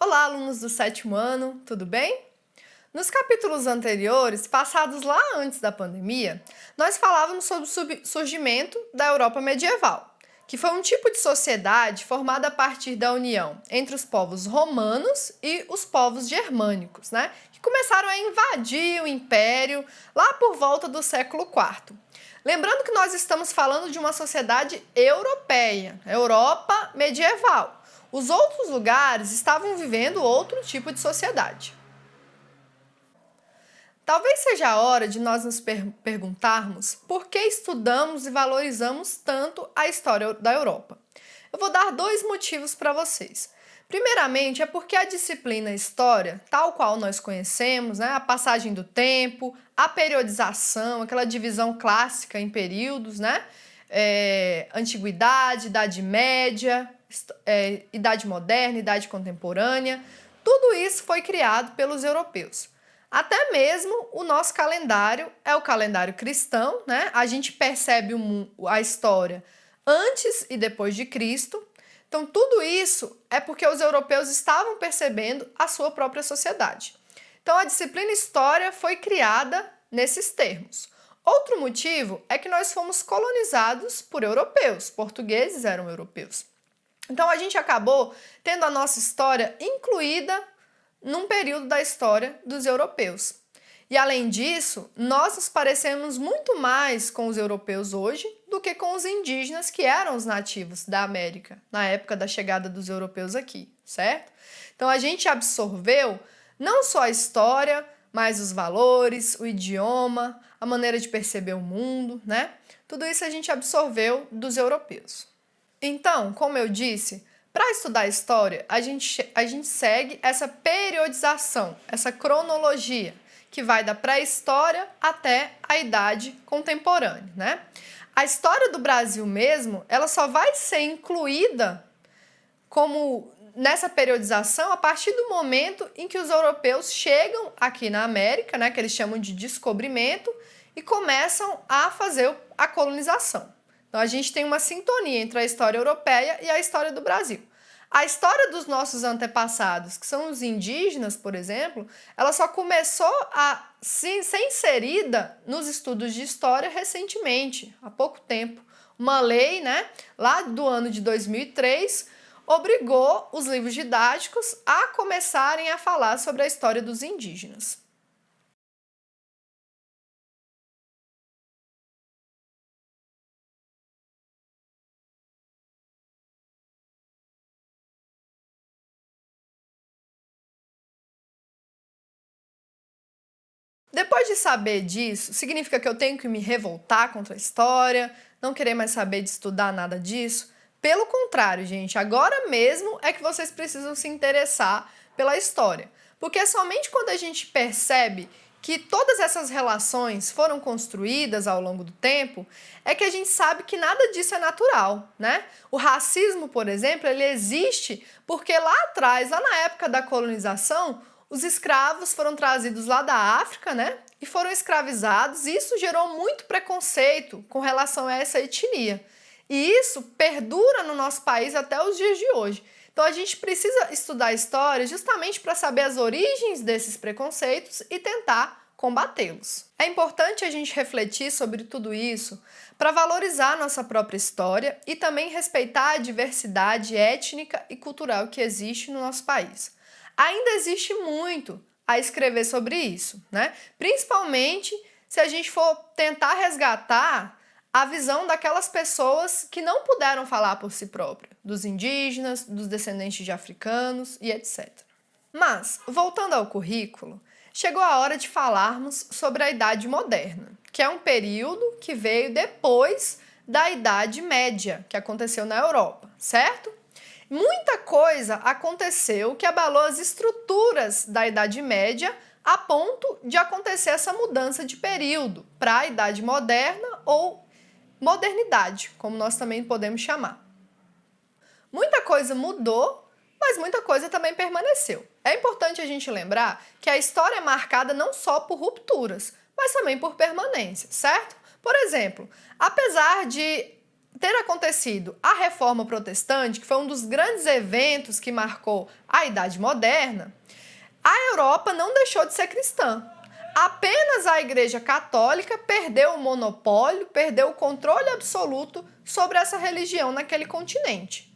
Olá, alunos do sétimo ano, tudo bem? Nos capítulos anteriores, passados lá antes da pandemia, nós falávamos sobre o surgimento da Europa medieval, que foi um tipo de sociedade formada a partir da união entre os povos romanos e os povos germânicos, que começaram a invadir o império lá por volta do século IV. Lembrando que nós estamos falando de uma sociedade europeia, Europa medieval. Os outros lugares estavam vivendo outro tipo de sociedade. Talvez seja a hora de nós nos perguntarmos por que estudamos e valorizamos tanto a história da Europa. Eu vou dar dois motivos para vocês. Primeiramente, é porque a disciplina História, tal qual nós conhecemos, a passagem do tempo, a periodização, aquela divisão clássica em períodos, Antiguidade, Idade Média, Idade Moderna, Idade Contemporânea, tudo isso foi criado pelos europeus. Até mesmo o nosso calendário é o calendário cristão, A gente percebe a história antes e depois de Cristo. Então, tudo isso é porque os europeus estavam percebendo a sua própria sociedade. Então, a disciplina História foi criada nesses termos. Outro motivo é que nós fomos colonizados por europeus, portugueses eram europeus. Então, a gente acabou tendo a nossa história incluída num período da história dos europeus. E, além disso, nós nos parecemos muito mais com os europeus hoje do que com os indígenas que eram os nativos da América na época da chegada dos europeus aqui, certo? Então, a gente absorveu não só a história, mas os valores, o idioma, a maneira de perceber o mundo, Tudo isso a gente absorveu dos europeus. Então, como eu disse, para estudar história, a gente segue essa periodização, essa cronologia, que vai da pré-história até a idade contemporânea, A história do Brasil mesmo, ela só vai ser incluída como nessa periodização a partir do momento em que os europeus chegam aqui na América, que eles chamam de descobrimento, e começam a fazer a colonização. Então, a gente tem uma sintonia entre a história europeia e a história do Brasil. A história dos nossos antepassados, que são os indígenas, por exemplo, ela só começou a ser inserida nos estudos de história recentemente, há pouco tempo. Uma lei, lá do ano de 2003, obrigou os livros didáticos a começarem a falar sobre a história dos indígenas. Depois de saber disso, significa que eu tenho que me revoltar contra a história, não querer mais saber de estudar nada disso? Pelo contrário, gente, agora mesmo é que vocês precisam se interessar pela história. Porque é somente quando a gente percebe que todas essas relações foram construídas ao longo do tempo, é que a gente sabe que nada disso é natural, O racismo, por exemplo, ele existe porque lá atrás, lá na época da colonização, os escravos foram trazidos lá da África, e foram escravizados, e isso gerou muito preconceito com relação a essa etnia. E isso perdura no nosso país até os dias de hoje. Então, a gente precisa estudar história justamente para saber as origens desses preconceitos e tentar combatê-los. É importante a gente refletir sobre tudo isso para valorizar nossa própria história e também respeitar a diversidade étnica e cultural que existe no nosso país. Ainda existe muito a escrever sobre isso, Principalmente se a gente for tentar resgatar a visão daquelas pessoas que não puderam falar por si próprias, dos indígenas, dos descendentes de africanos e etc. Mas, voltando ao currículo, chegou a hora de falarmos sobre a Idade Moderna, que é um período que veio depois da Idade Média, que aconteceu na Europa, certo? Muita coisa aconteceu que abalou as estruturas da Idade Média a ponto de acontecer essa mudança de período para a Idade Moderna ou modernidade, como nós também podemos chamar. Muita coisa mudou, mas muita coisa também permaneceu. É importante a gente lembrar que a história é marcada não só por rupturas, mas também por permanência, certo? Por exemplo, apesar de ter acontecido a Reforma Protestante, que foi um dos grandes eventos que marcou a Idade Moderna, a Europa não deixou de ser cristã. Apenas a Igreja Católica perdeu o monopólio, perdeu o controle absoluto sobre essa religião naquele continente.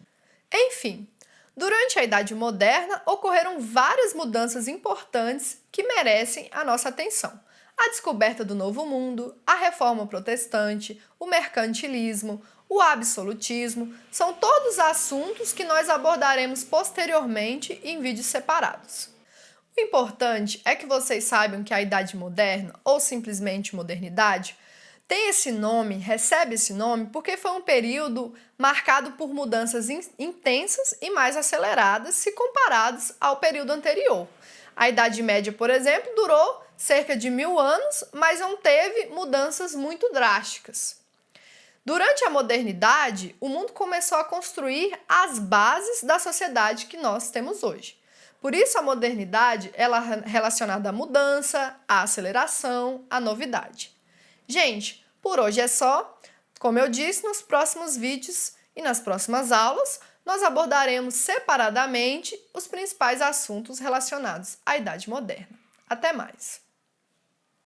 Enfim, durante a Idade Moderna ocorreram várias mudanças importantes que merecem a nossa atenção. A descoberta do Novo Mundo, a Reforma Protestante, o mercantilismo, o absolutismo, são todos assuntos que nós abordaremos posteriormente em vídeos separados. O importante é que vocês saibam que a Idade Moderna, ou simplesmente modernidade, tem esse nome, recebe esse nome, porque foi um período marcado por mudanças intensas e mais aceleradas se comparados ao período anterior. A Idade Média, por exemplo, durou cerca de 1000 anos, mas não teve mudanças muito drásticas. Durante a modernidade, o mundo começou a construir as bases da sociedade que nós temos hoje. Por isso, a modernidade ela é relacionada à mudança, à aceleração, à novidade. Gente, por hoje é só. Como eu disse, nos próximos vídeos e nas próximas aulas, nós abordaremos separadamente os principais assuntos relacionados à Idade Moderna. Até mais!